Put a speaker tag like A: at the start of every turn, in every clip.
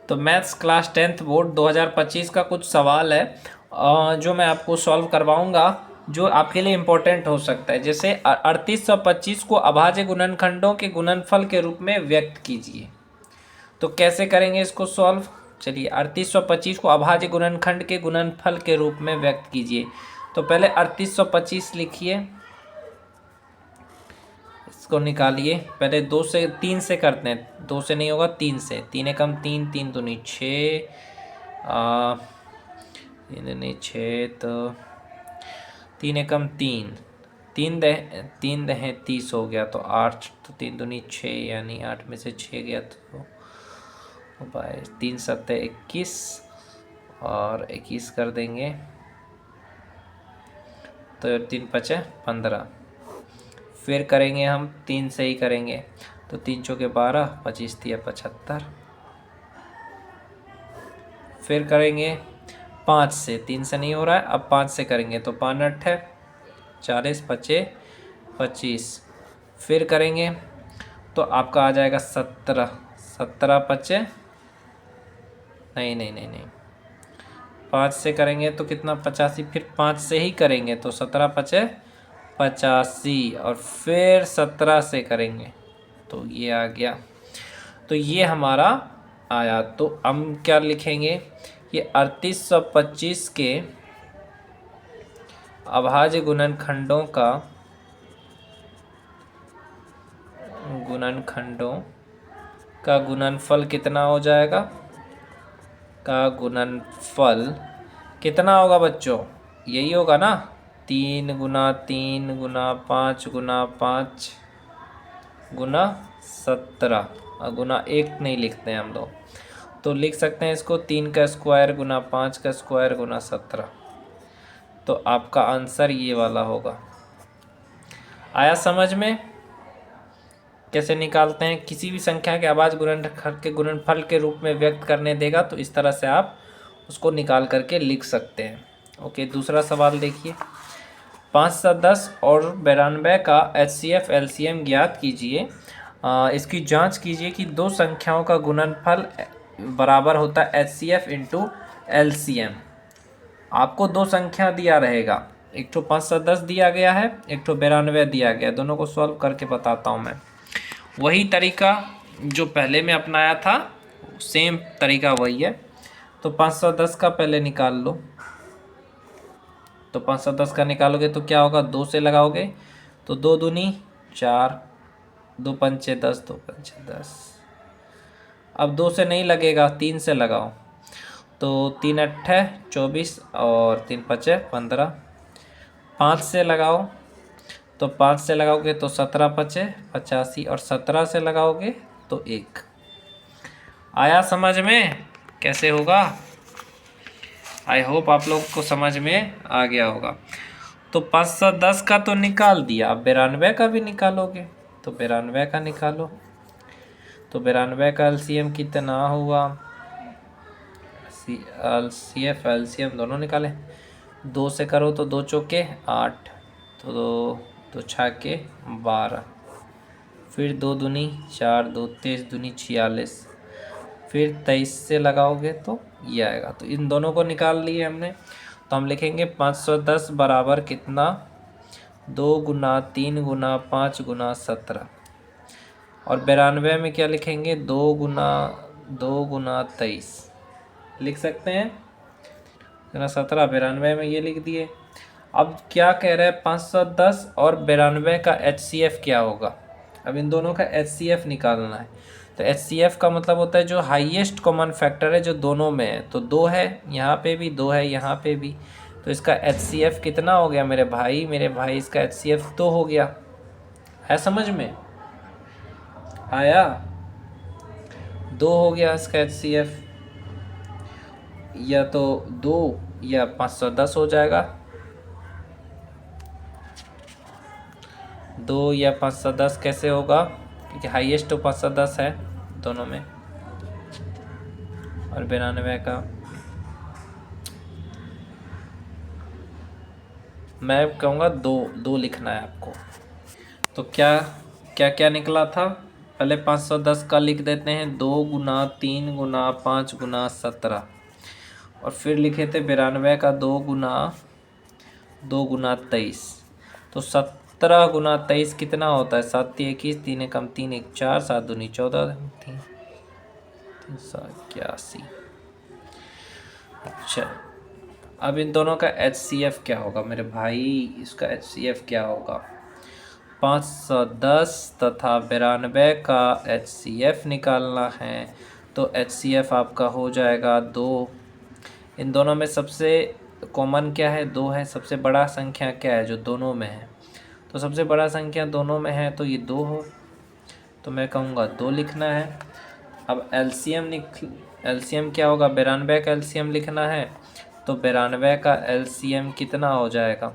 A: तो maths class 10th board 2025 का कुछ सवाल है जो मैं आपको सॉल्व करवाऊंगा, जो आपके लिए इम्पोर्टेंट हो सकता है। जैसे 3825 को अभाज्य गुणनखंडों के गुणनफल के रूप में व्यक्त कीजिए। तो कैसे करेंगे इसको सॉल्व? चलिए, 3825 को अभाज्य गुणनखंड के गुणनफल के रूप में व्यक्त कीजिए। तो पहले 3825 लिखिए, इसको निकालिए। पहले 2 से 3 से करते हैं, 2 से नहीं होगा, 3 से। 3 एकम 3, 3 दूनी 6, 3 दूनी 6, तो 3 एकम 3, 3 दहें 30 हो गया, तो 8, तो 3 दूनी 6, यानी 8 में से 6 गया तो 3 सत्ते 21 और 21 कर देंगे, तो 3 पचे 15। फिर करेंगे हम 3 से ही करेंगे, तो 3 चौके 12, 25 तिया 75। फिर करेंगे 5 से, 3 से नहीं हो रहा है, अब 5 से करेंगे, तो 5 8 है 40, पचे 25। फिर करेंगे तो आपका आ जाएगा 17, 17 पचे नहीं 5 से करेंगे तो कितना 85। फिर 5 से ही करेंगे तो 17 पचे 85, और फिर 17 से करेंगे तो ये आ गया। तो ये हमारा आया। तो हम क्या लिखेंगे? ये 3825 के अभाज्य गुणनखंडों का गुणनफल कितना हो जाएगा? का गुणनफल कितना होगा बच्चों? यही होगा ना, 3 गुना 3 गुना 5 गुना 5 गुना 17, और गुना 1 नहीं लिखते हैं हम लोग, तो लिख सकते हैं इसको 3 का स्क्वायर गुना 5 का स्क्वायर गुना 17। तो आपका आंसर ये वाला होगा। आया समझ में? कैसे निकालते हैं? किसी भी संख्या के अभाज्य गुणनखंड के गुणनफल के रूप में व्यक्त करने देगा, तो इस तरह से आप उसको निकाल करके लिख सकते हैं। ओके, दूसरा सवाल देखिए। 510 और 92 का HCF LCM ज्ञात कीजिए। इसकी जांच कीजिए कि दो संख्याओं का गुणनफल बराबर होता है HCF इंटू LCM। आपको दो संख्या दिया रहेगा, एक तो 510 दिया गया है, एक तो 92 दिया गया। दोनों को सॉल्व करके बताता हूँ मैं। वही तरीका जो पहले में अपनाया था, सेम तरीका वही है। तो 510 का पहले निकाल लो। तो 510 का निकालोगे तो क्या होगा? 2 से लगाओगे तो 2 दूनी 4, 2 पंचे 10, 2 पंचे 10। अब 2 से नहीं लगेगा, 3 से लगाओ, तो 3 अट्ठे 24 और 3 पचे 15। 5 से लगाओ, तो 5 से लगाओगे तो 17 पचे 85, और 17 से लगाओगे तो 1। आया समझ में कैसे होगा? आई होप आप लोग को समझ में आ गया होगा। तो 510 का तो निकाल दिया, अब 92 का भी निकालोगे, तो 92 का निकालो। तो 92 का LCM कितना हुआ? CF LCM दोनों निकालें। 2 से करो तो 2 चौके 8, तो 2 छाके 12, फिर 2 दूनी 4, 2 23 दूनी 46, फिर 23 से लगाओगे तो ये आएगा। तो इन दोनों को निकाल लिए हमने। तो हम लिखेंगे 510 बराबर कितना? 2 गुना 3 गुना 5 गुना 17, और 92 में क्या लिखेंगे? 2 गुना 23 लिख सकते हैं, गुना 17। 92 में ये लिख दिए। अब क्या कह रहे हैं? 510 और 92 का HCF क्या होगा? अब इन दोनों का HCF निकालना है। तो HCF का मतलब होता है जो हाईएस्ट कॉमन फैक्टर है, जो दोनों में है। तो 2 है यहाँ पे भी, 2 है यहाँ पे भी, तो इसका HCF कितना हो गया मेरे भाई? इसका HCF 2 हो गया है। समझ में आया? 2 हो गया इसका HCF, या तो 2 या 510 हो जाएगा। 2 या 510 कैसे होगा? क्योंकि हाईएस्ट तो 510 है दोनों में, और 92 का मैं कहूँगा 2 लिखना है आपको। तो क्या क्या क्या निकला था? पहले 510 का लिख देते हैं 2 गुना 3 गुना 5 गुना 17, और फिर लिखे थे 92 का 2 गुना 23। तो 17 गुना 23 कितना होता है? 7 21, 3 एकम 3 1 4, 7 दूनी 14, 381। अच्छा, अब इन दोनों का HCF क्या होगा मेरे भाई? इसका HCF क्या होगा? 510 तथा 92 का HCF निकालना है। तो HCF आपका हो जाएगा 2। इन दोनों में सबसे कॉमन क्या है? 2 है। सबसे बड़ा संख्या क्या है जो दोनों में है? तो सबसे बड़ा संख्या दोनों में है तो ये 2 हो, तो मैं कहूँगा 2 लिखना है। अब एलसीएम क्या होगा? 92 का एलसीएम लिखना है, तो 92 का एलसीएम कितना हो जाएगा?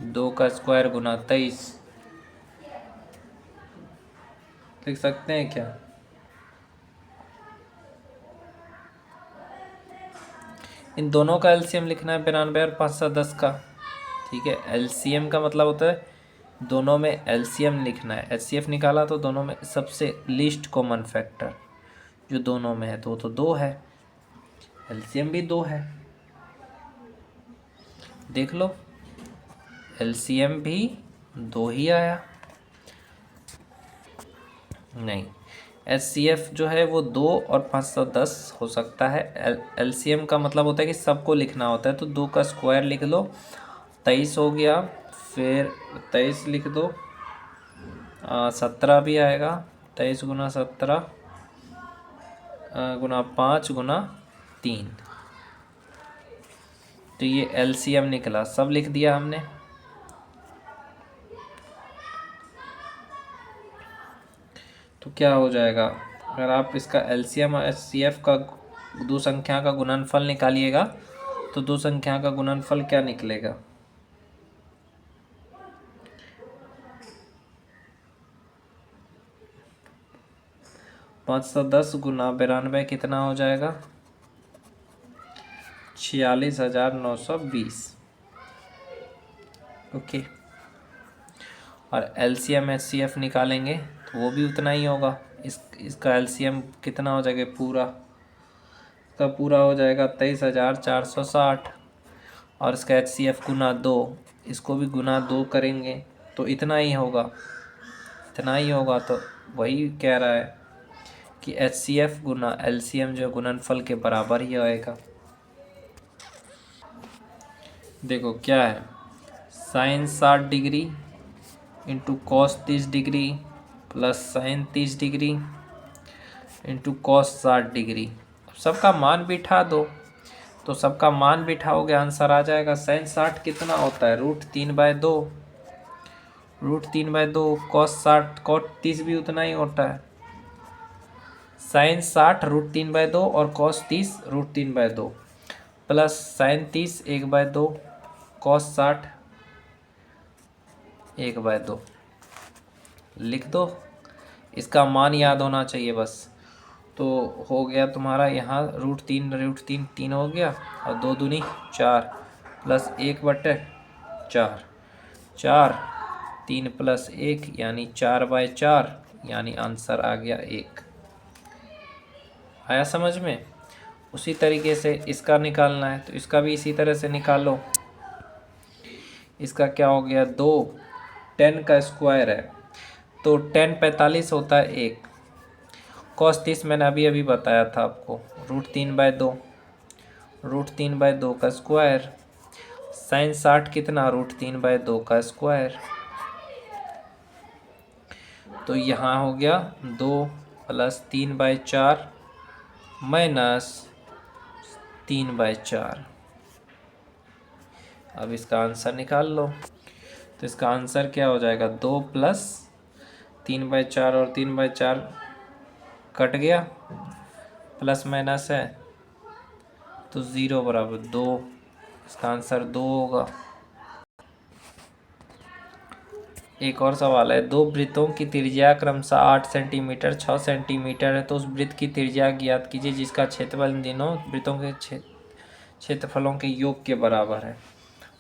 A: 2 का स्क्वायर गुना 23 लिख सकते हैं क्या? इन दोनों का एलसीएम लिखना है 92 और 510 का। ठीक है, एलसीएम का मतलब होता है दोनों में एलसीएम लिखना है। एचसीएफ निकाला तो दोनों में सबसे लीस्ट कॉमन फैक्टर जो दोनों में है तो वो तो 2 है, एलसीएम भी 2 है। देख लो, एलसीएम भी 2 ही आया। नहीं, एचसीएफ जो है वो 2 और 510 हो सकता है। एलसीएम का मतलब होता है कि सबको लिखना होता है, तो 2 का स्क्वायर लिख लो, 23 हो गया। फिर 23 लिख दो, 17 भी आएगा। 23 गुना 17 गुना 5 गुना 3, तो ये एलसीएम निकला। सब लिख दिया हमने। तो क्या हो जाएगा? अगर आप इसका एलसीएम और एचसीएफ का दो संख्या का गुणनफल निकालिएगा तो दो संख्या का गुणनफल क्या निकलेगा? पाँच 510 गुना 92 कितना हो जाएगा? 46,920। ओके, और एलसीएम एचसीएफ निकालेंगे तो वो भी उतना ही होगा। इसका एलसीएम कितना हो जाएगा? इसका पूरा हो जाएगा 23,460, और इसका एचसीएफ गुना 2, इसको भी गुना 2 करेंगे तो इतना ही होगा। इतना ही होगा, तो वही कह रहा है कि एचसीएफ गुना एलसीएम जो गुणनफल के बराबर ही आएगा। देखो क्या है, sine 60 degree into cos 30 degree plus sine 30 degree into cos 60 degree. सबका मान बिठा दो, तो सबका मान बिठाओगे आंसर आ जाएगा। साइन 60 कितना होता है? √3/2, √3/2। कॉस 60 कॉट 30 भी उतना ही होता है। साइन 60 √3/2 और कॉस 30 √3/2 प्लस साइन 30 1/2, कॉस 60 1/2 लिख दो। इसका मान याद होना चाहिए बस। तो हो गया तुम्हारा यहाँ √3 3 हो गया, और 2 दूनी 4 प्लस 1/4, 4 3 प्लस 1 यानी 4/4, यानी आंसर आ गया 1। आया समझ में? उसी तरीके से इसका निकालना है, तो इसका भी इसी तरह से निकालो। इसका क्या हो गया? 2 10 का स्क्वायर है, तो 10 45 होता है 1। कॉस 30 मैंने अभी अभी बताया था आपको, √3/2, √3/2 का स्क्वायर। साइन 60 कितना? √3/2 का स्क्वायर। तो यहाँ हो गया 2 प्लस 3/4 माइनस 3/4। अब इसका आंसर निकाल लो। तो इसका आंसर क्या हो जाएगा? 2 प्लस 3/4 और 3/4 कट गया, प्लस माइनस है तो 0 बराबर 2। इसका आंसर 2 होगा। एक और सवाल है, दो वृत्तों की त्रिज्या क्रमशः 8 सेंटीमीटर 6 सेंटीमीटर है, तो उस वृत्त की त्रिज्या ज्ञात कीजिए जिसका क्षेत्रफल इन तीनों वृत्तों के क्षेत्रफलों के योग के बराबर है।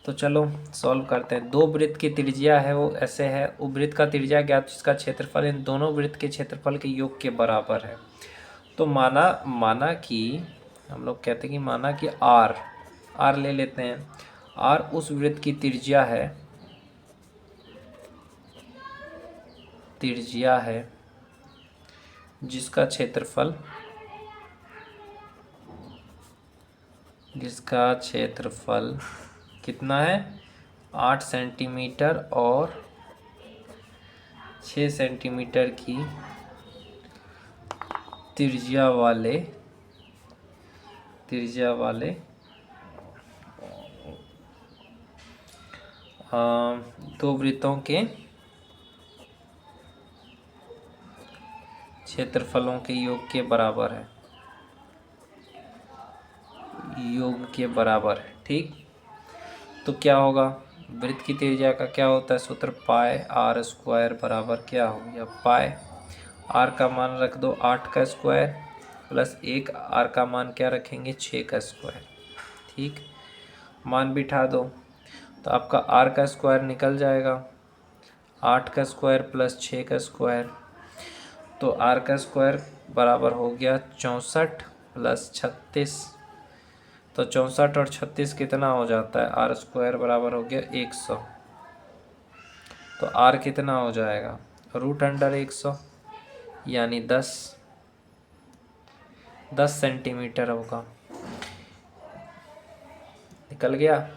A: तो चलो सॉल्व करते हैं। दो वृत्त की त्रिज्या है वो ऐसे है, वृत्त का त्रिज्या ज्ञात, जिसका क्षेत्रफल इन दोनों वृत्त के क्षेत्रफल के योग के बराबर है। तो माना कि हम लोग कहते हैं कि माना कि आर ले लेते हैं। आर उस वृत्त की त्रिज्या है जिसका क्षेत्रफल कितना है, 8 सेंटीमीटर और 6 सेंटीमीटर की त्रिज्या वाले दो वृत्तों के क्षेत्रफलों के योग के बराबर है। ठीक, तो क्या होगा, वृत्त की त्रिज्या का क्या होता है सूत्र, पाई आर स्क्वायर बराबर क्या हो गया, पाई आर का मान रख दो 8 का स्क्वायर प्लस 1 आर का मान क्या रखेंगे 6 का स्क्वायर। ठीक, मान बिठा दो तो आपका आर का स्क्वायर निकल जाएगा, 8 का स्क्वायर प्लस 6 का स्क्वायर, तो आर का स्क्वायर बराबर हो गया 64 प्लस 36। तो 64 और 36 कितना हो जाता है, आर स्क्वायर बराबर हो गया 100। तो आर कितना हो जाएगा, √100 यानी 10 सेंटीमीटर होगा। निकल गया।